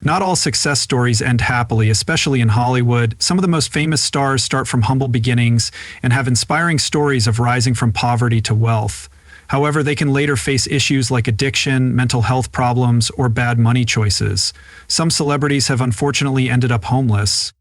Not all success stories end happily, especially in Hollywood. Some of the most famous stars start from humble beginnings and have inspiring stories of rising from poverty to wealth. However, they can later face issues like addiction, mental health problems, or bad money choices. Some celebrities have unfortunately ended up homeless.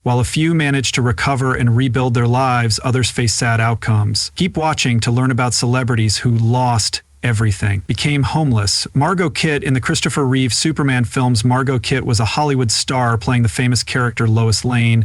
While a few manage to recover and rebuild their lives, others face sad outcomes. Keep watching to learn about celebrities who lost everything, became homeless. Margot Kidder in the Christopher Reeve Superman films. Margot Kidder was a Hollywood star playing the famous character Lois Lane.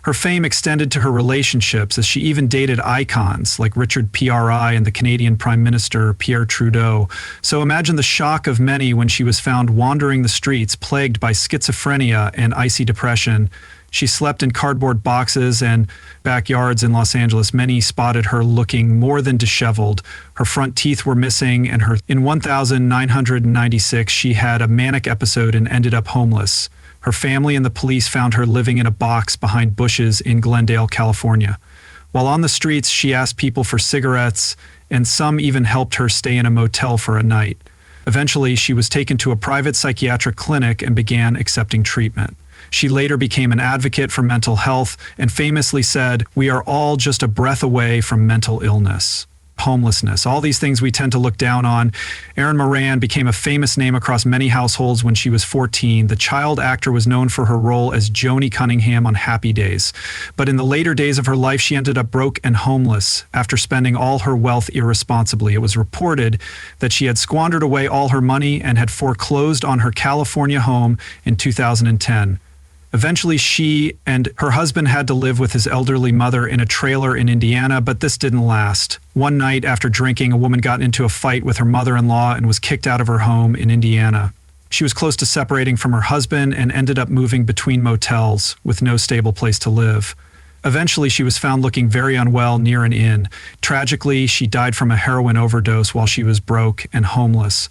Her fame extended to her relationships, as she even dated icons like Richard Pri and the Canadian Prime Minister Pierre Trudeau. So imagine the shock of many when she was found wandering the streets, plagued by schizophrenia and icy depression. She slept in cardboard boxes and backyards in Los Angeles. Many spotted her looking more than disheveled. Her front teeth were missing, and in 1996, she had a manic episode and ended up homeless. Her family and the police found her living in a box behind bushes in Glendale, California. While on the streets, she asked people for cigarettes, and some even helped her stay in a motel for a night. Eventually, she was taken to a private psychiatric clinic and began accepting treatment. She later became an advocate for mental health and famously said, "We are all just a breath away from mental illness." Homelessness, all these things we tend to look down on. Erin Moran became a famous name across many households when she was 14. The child actor was known for her role as Joni Cunningham on Happy Days. But in the later days of her life, she ended up broke and homeless after spending all her wealth irresponsibly. It was reported that she had squandered away all her money and had foreclosed on her California home in 2010. Eventually, she and her husband had to live with his elderly mother in a trailer in Indiana, but this didn't last. One night after drinking, a woman got into a fight with her mother-in-law and was kicked out of her home in Indiana. She was close to separating from her husband and ended up moving between motels with no stable place to live. Eventually, she was found looking very unwell near an inn. Tragically, she died from a heroin overdose while she was broke and homeless.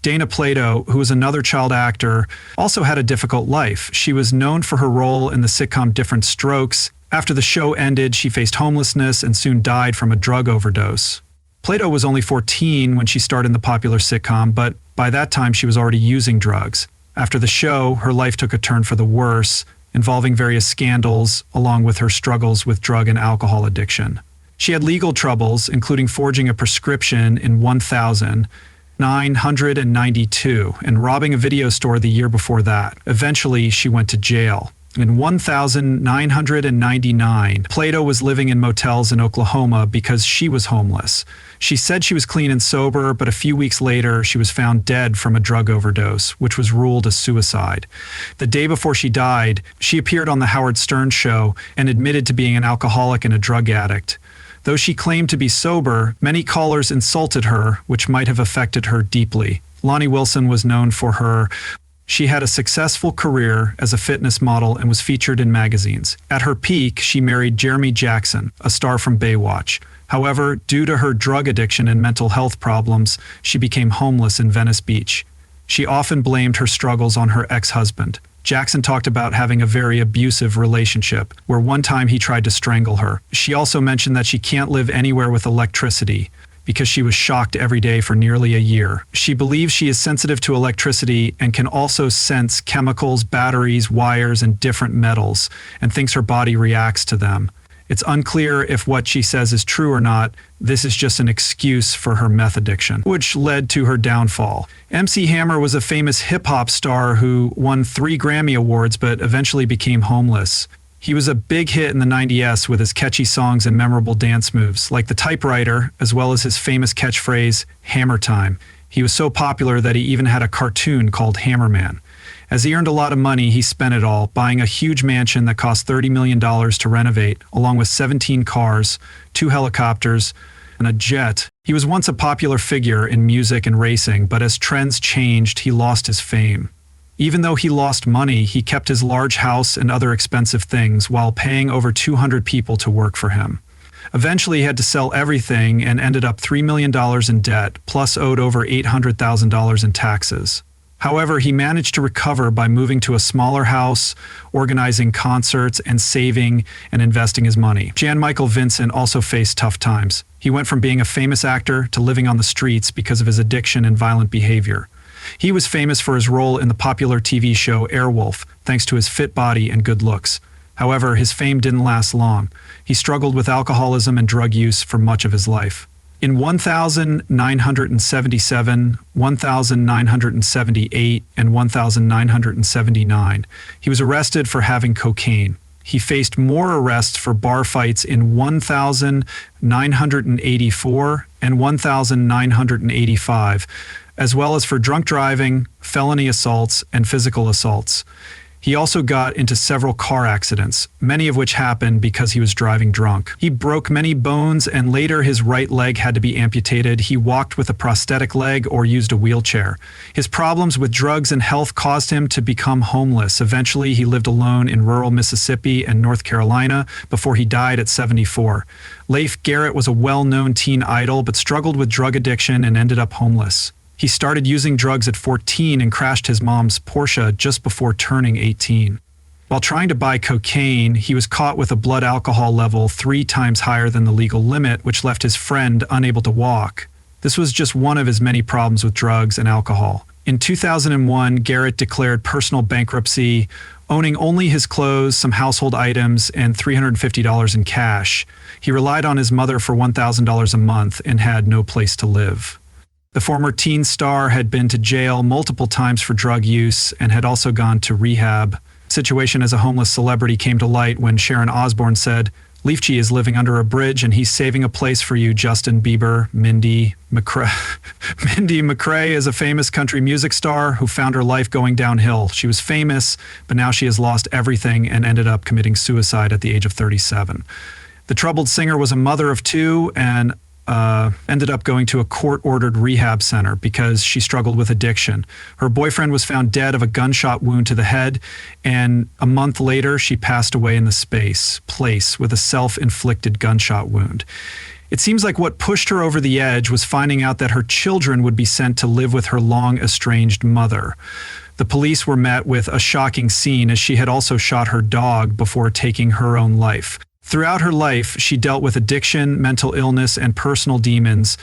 Dana Plato, who was another child actor, also had a difficult life. She was known for her role in the sitcom Different Strokes. After the show ended, she faced homelessness and soon died from a drug overdose. Plato was only 14 when she starred in the popular sitcom, but by that time she was already using drugs. After the show, her life took a turn for the worse, involving various scandals, along with her struggles with drug and alcohol addiction. She had legal troubles, including forging a prescription in 1992 and robbing a video store the year before that. Eventually, she went to jail. In 1999, Plato was living in motels in Oklahoma because she was homeless. She said she was clean and sober, but a few weeks later, she was found dead from a drug overdose, which was ruled a suicide. The day before she died, she appeared on the Howard Stern show and admitted to being an alcoholic and a drug addict. Though she claimed to be sober, many callers insulted her, which might have affected her deeply. Lonnie Wilson was known for her. She had a successful career as a fitness model and was featured in magazines. At her peak, she married Jeremy Jackson, a star from Baywatch. However, due to her drug addiction and mental health problems, she became homeless in Venice Beach. She often blamed her struggles on her ex-husband. Jackson talked about having a very abusive relationship, where one time he tried to strangle her. She also mentioned that she can't live anywhere with electricity because she was shocked every day for nearly a year. She believes she is sensitive to electricity and can also sense chemicals, batteries, wires, and different metals, and thinks her body reacts to them. It's unclear if what she says is true or not. This is just an excuse for her meth addiction, which led to her downfall. MC Hammer was a famous hip-hop star who won 3 Grammy Awards but eventually became homeless. He was a big hit in the 90s with his catchy songs and memorable dance moves, like The Typewriter, as well as his famous catchphrase, "Hammer Time." He was so popular that he even had a cartoon called Hammerman. As he earned a lot of money, he spent it all, buying a huge mansion that cost $30 million to renovate, along with 17 cars, 2 helicopters, and a jet. He was once a popular figure in music and racing, but as trends changed, he lost his fame. Even though he lost money, he kept his large house and other expensive things while paying over 200 people to work for him. Eventually, he had to sell everything and ended up $3 million in debt, plus owed over $800,000 in taxes. However, he managed to recover by moving to a smaller house, organizing concerts, and saving and investing his money. Jan-Michael Vincent also faced tough times. He went from being a famous actor to living on the streets because of his addiction and violent behavior. He was famous for his role in the popular TV show Airwolf, thanks to his fit body and good looks. However, his fame didn't last long. He struggled with alcoholism and drug use for much of his life. In 1977, 1978, and 1979, he was arrested for having cocaine. He faced more arrests for bar fights in 1984 and 1985, as well as for drunk driving, felony assaults, and physical assaults. He also got into several car accidents, many of which happened because he was driving drunk. He broke many bones, and later his right leg had to be amputated. He walked with a prosthetic leg or used a wheelchair. His problems with drugs and health caused him to become homeless. Eventually, he lived alone in rural Mississippi and North Carolina before he died at 74. Leif Garrett was a well-known teen idol, but struggled with drug addiction and ended up homeless. He started using drugs at 14 and crashed his mom's Porsche just before turning 18. While trying to buy cocaine, he was caught with a blood alcohol level 3 times higher than the legal limit, which left his friend unable to walk. This was just one of his many problems with drugs and alcohol. In 2001, Garrett declared personal bankruptcy, owning only his clothes, some household items, and $350 in cash. He relied on his mother for $1,000 a month and had no place to live. The former teen star had been to jail multiple times for drug use and had also gone to rehab. Situation as a homeless celebrity came to light when Sharon Osbourne said, "Leifchi is living under a bridge and he's saving a place for you, Justin Bieber." Mindy McRae is a famous country music star who found her life going downhill. She was famous, but now she has lost everything and ended up committing suicide at the age of 37. The troubled singer was a mother of 2 and ended up going to a court-ordered rehab center because she struggled with addiction. Her boyfriend was found dead of a gunshot wound to the head, and a month later, she passed away in the place with a self-inflicted gunshot wound. It seems like what pushed her over the edge was finding out that her children would be sent to live with her long-estranged mother. The police were met with a shocking scene, as she had also shot her dog before taking her own life. Throughout her life, she dealt with addiction, mental illness, and personal demons,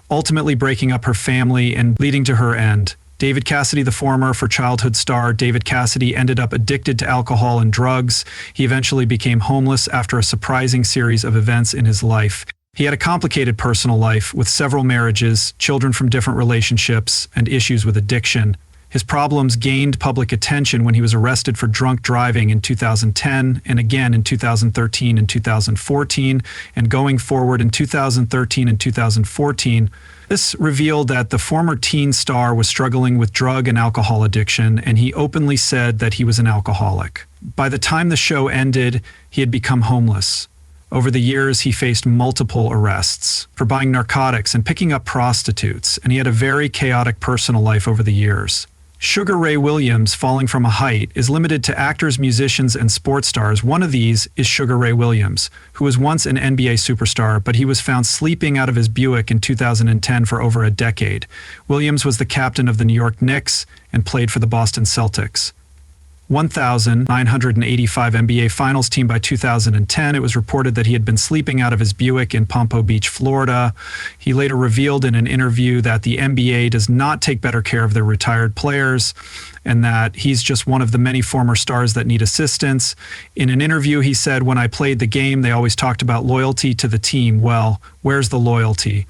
ultimately breaking up her family and leading to her end. David Cassidy, the former for childhood star David Cassidy, ended up addicted to alcohol and drugs. He eventually became homeless after a surprising series of events in his life. He had a complicated personal life with several marriages, children from different relationships, and issues with addiction. His problems gained public attention when he was arrested for drunk driving in 2010 and again in 2013 and 2014, and going forward in 2013 and 2014. This revealed that the former teen star was struggling with drug and alcohol addiction, and he openly said that he was an alcoholic. By the time the show ended, he had become homeless. Over the years, he faced multiple arrests for buying narcotics and picking up prostitutes, and he had a very chaotic personal life over the years. Sugar Ray Williams, falling from a height, is limited to actors, musicians, and sports stars. One of these is Sugar Ray Williams, who was once an NBA superstar, but he was found sleeping out of his Buick in 2010 for over a decade. Williams was the captain of the New York Knicks and played for the Boston Celtics. 1,985 NBA Finals team by 2010. It was reported that he had been sleeping out of his Buick in Pompano Beach, Florida. He later revealed in an interview that the NBA does not take better care of their retired players and that he's just one of the many former stars that need assistance. In an interview, he said, "When I played the game, they always talked about loyalty to the team. Well, where's the loyalty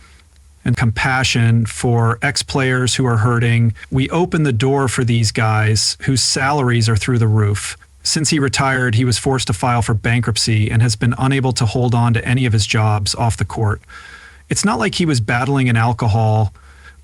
and compassion for ex-players who are hurting? We open the door for these guys whose salaries are through the roof." Since he retired, he was forced to file for bankruptcy and has been unable to hold on to any of his jobs off the court. It's not like he was battling an alcohol.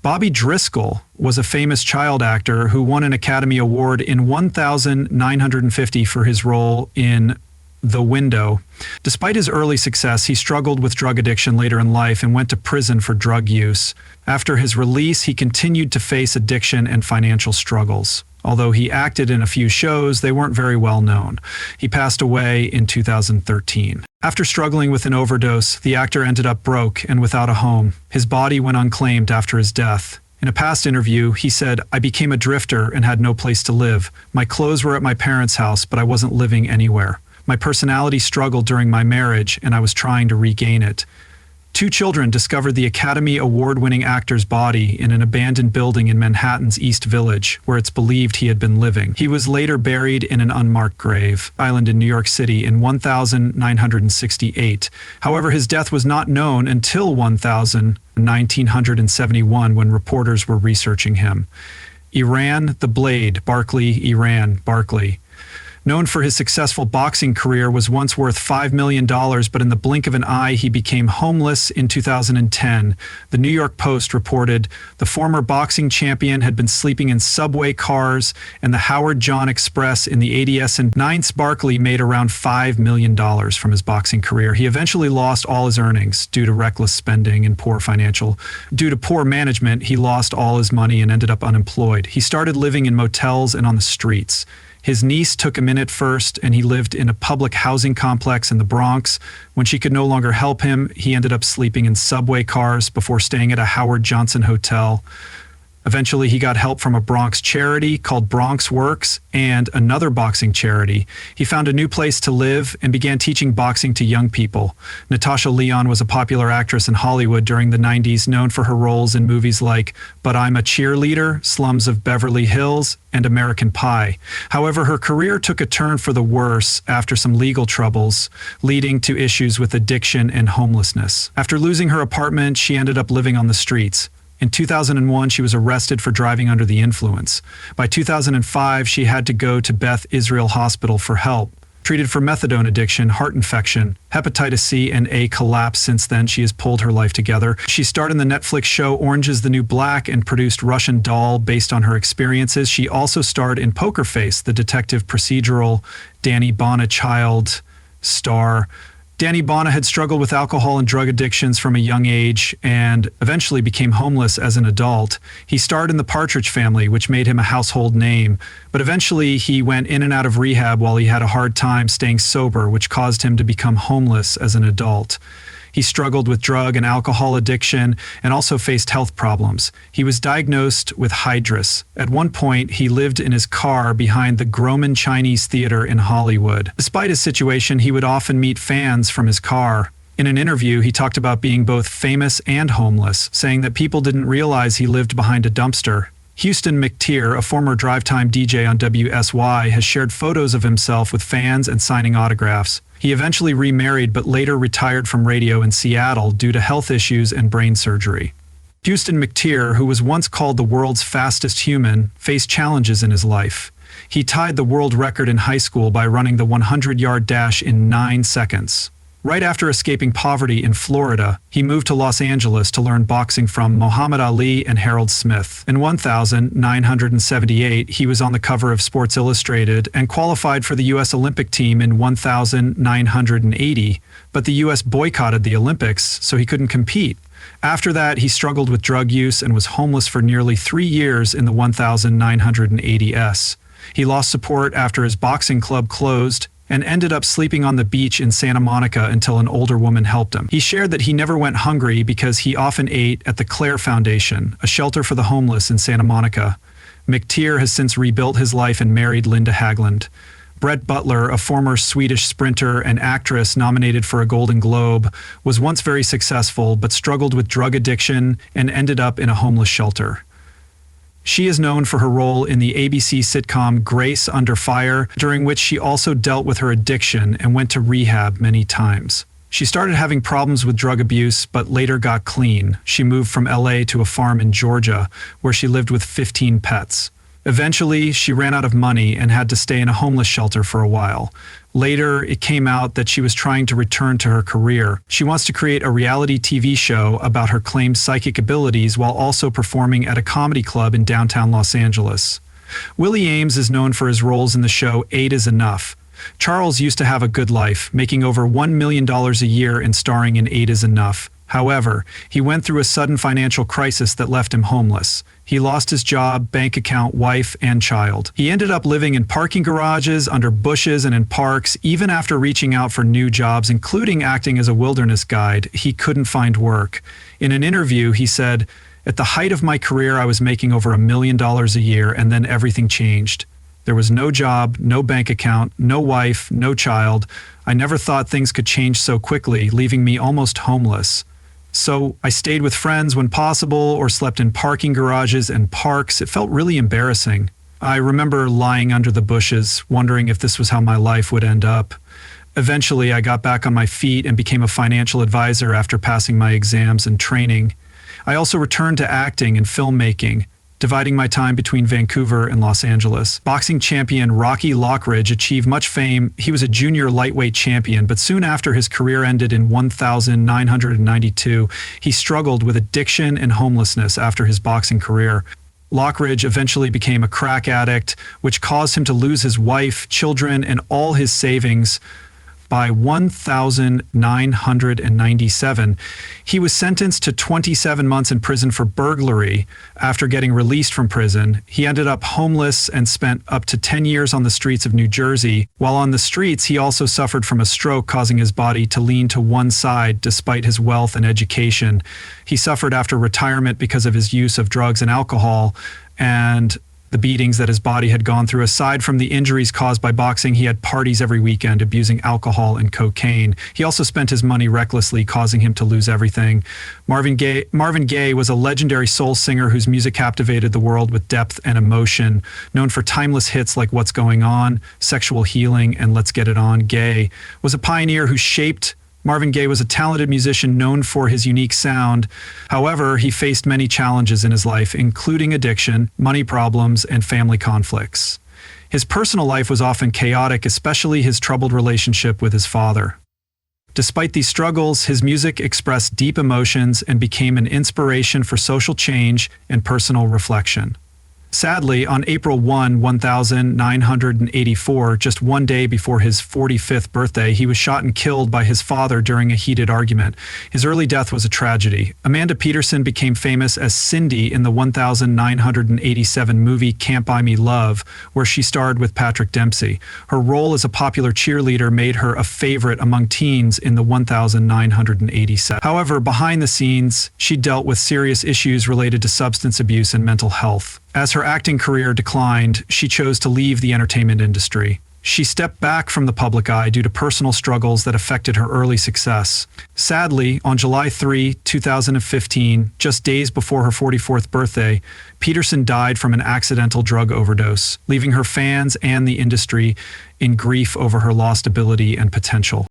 Bobby Driscoll was a famous child actor who won an Academy Award in 1950 for his role in The Window. Despite his early success, he struggled with drug addiction later in life and went to prison for drug use. After his release, he continued to face addiction and financial struggles. Although he acted in a few shows, they weren't very well known. He passed away in 2013. After struggling with an overdose, the actor ended up broke and without a home. His body went unclaimed after his death. In a past interview, he said, "I became a drifter and had no place to live. My clothes were at my parents' house, but I wasn't living anywhere. My personality struggled during my marriage, and I was trying to regain it. Two children discovered the Academy Award-winning actor's body in an abandoned building in Manhattan's East Village, where it's believed he had been living. He was later buried in an unmarked grave, island in New York City in 1968. However, his death was not known until 1971 when reporters were researching him. Iran the Blade, Barkley. Known for his successful boxing career, was once worth $5 million, but in the blink of an eye, he became homeless in 2010. The New York Post reported the former boxing champion had been sleeping in subway cars and the Howard John Express in the ADS and 9th. Barkley made around $5 million from his boxing career. He eventually lost all his earnings due to reckless spending and Due to poor management, he lost all his money and ended up unemployed. He started living in motels and on the streets. His niece took him in at first, and he lived in a public housing complex in the Bronx. When she could no longer help him, he ended up sleeping in subway cars before staying at a Howard Johnson hotel. Eventually, he got help from a Bronx charity called Bronx Works and another boxing charity. He found a new place to live and began teaching boxing to young people. Natasha Lyonne was a popular actress in Hollywood during the 90s, known for her roles in movies like But I'm a Cheerleader, Slums of Beverly Hills, and American Pie. However, her career took a turn for the worse after some legal troubles, leading to issues with addiction and homelessness. After losing her apartment, she ended up living on the streets. In 2001, she was arrested for driving under the influence. By 2005, she had to go to Beth Israel Hospital for help. Treated for methadone addiction, heart infection, hepatitis C and A collapse. Since then, she has pulled her life together. She starred in the Netflix show Orange is the New Black and produced Russian Doll based on her experiences. She also starred in Poker Face, the detective procedural Danny Bona child star. Danny Bona had struggled with alcohol and drug addictions from a young age and eventually became homeless as an adult. He starred in The Partridge Family, which made him a household name, but eventually he went in and out of rehab while he had a hard time staying sober, which caused him to become homeless as an adult. He struggled with drug and alcohol addiction and also faced health problems. He was diagnosed with hydrous. At one point, he lived in his car behind the Groman Chinese Theater in Hollywood. Despite his situation, he would often meet fans from his car. In an interview, he talked about being both famous and homeless, saying that people didn't realize he lived behind a dumpster. Houston McTear, a former drive-time DJ on WSY, has shared photos of himself with fans and signing autographs. He eventually remarried but later retired from radio in Seattle due to health issues and brain surgery. Houston McTear, who was once called the world's fastest human, faced challenges in his life. He tied the world record in high school by running the 100-yard dash in 9 seconds. Right after escaping poverty in Florida, he moved to Los Angeles to learn boxing from Muhammad Ali and Harold Smith. In 1978, he was on the cover of Sports Illustrated and qualified for the U.S. Olympic team in 1980, but the U.S. boycotted the Olympics, so he couldn't compete. After that, he struggled with drug use and was homeless for nearly 3 years in the 1980s. He lost support after his boxing club closed and ended up sleeping on the beach in Santa Monica until an older woman helped him. He shared that he never went hungry because he often ate at the Claire Foundation, a shelter for the homeless in Santa Monica. McTear has since rebuilt his life and married Linda Haglund. Brett Butler, a former Swedish sprinter and actress nominated for a Golden Globe, was once very successful but struggled with drug addiction and ended up in a homeless shelter. She is known for her role in the ABC sitcom Grace Under Fire, during which she also dealt with her addiction and went to rehab many times. She started having problems with drug abuse, but later got clean. She moved from LA to a farm in Georgia, where she lived with 15 pets. Eventually, she ran out of money and had to stay in a homeless shelter for a while. Later, it came out that she was trying to return to her career. She wants to create a reality TV show about her claimed psychic abilities while also performing at a comedy club in downtown Los Angeles. Willie Aames is known for his roles in the show 8 is Enough. Charles used to have a good life, making over $1 million a year and starring in 8 is Enough. However, he went through a sudden financial crisis that left him homeless. He lost his job, bank account, wife, and child. He ended up living in parking garages, under bushes, and in parks. Even after reaching out for new jobs, including acting as a wilderness guide, he couldn't find work. In an interview, he said, "At the height of my career, I was making over $1 million a year, and then everything changed. There was no job, no bank account, no wife, no child. I never thought things could change so quickly, leaving me almost homeless. So I stayed with friends when possible or slept in parking garages and parks. It felt really embarrassing. I remember lying under the bushes, wondering if this was how my life would end up. Eventually, I got back on my feet and became a financial advisor after passing my exams and training. I also returned to acting and filmmaking, dividing my time between Vancouver and Los Angeles. Boxing champion Rocky Lockridge achieved much fame. He was a junior lightweight champion, but soon after his career ended in 1992, he struggled with addiction and homelessness after his boxing career. Lockridge eventually became a crack addict, which caused him to lose his wife, children, and all his savings. By 1997, he was sentenced to 27 months in prison for burglary. After getting released from prison, he ended up homeless and spent up to 10 years on the streets of New Jersey. While on the streets, he also suffered from a stroke, causing his body to lean to one side despite his wealth and education. He suffered after retirement because of his use of drugs and alcohol, and the beatings that his body had gone through. Aside from the injuries caused by boxing, he had parties every weekend, abusing alcohol and cocaine. He also spent his money recklessly, causing him to lose everything. Marvin Gaye was a legendary soul singer whose music captivated the world with depth and emotion. Known for timeless hits like What's Going On, Sexual Healing, and Let's Get It On, Gaye was a pioneer who shaped Marvin Gaye was a talented musician known for his unique sound. However, he faced many challenges in his life, including addiction, money problems, and family conflicts. His personal life was often chaotic, especially his troubled relationship with his father. Despite these struggles, his music expressed deep emotions and became an inspiration for social change and personal reflection. Sadly, on April 1, 1984, just one day before his 45th birthday, he was shot and killed by his father during a heated argument. His early death was a tragedy. Amanda Peterson became famous as Cindy in the 1987 movie Can't Buy Me Love, where she starred with Patrick Dempsey. Her role as a popular cheerleader made her a favorite among teens in the 1987. However, behind the scenes, she dealt with serious issues related to substance abuse and mental health. As her acting career declined, she chose to leave the entertainment industry. She stepped back from the public eye due to personal struggles that affected her early success. Sadly, on July 3, 2015, just days before her 44th birthday, Peterson died from an accidental drug overdose, leaving her fans and the industry in grief over her lost ability and potential.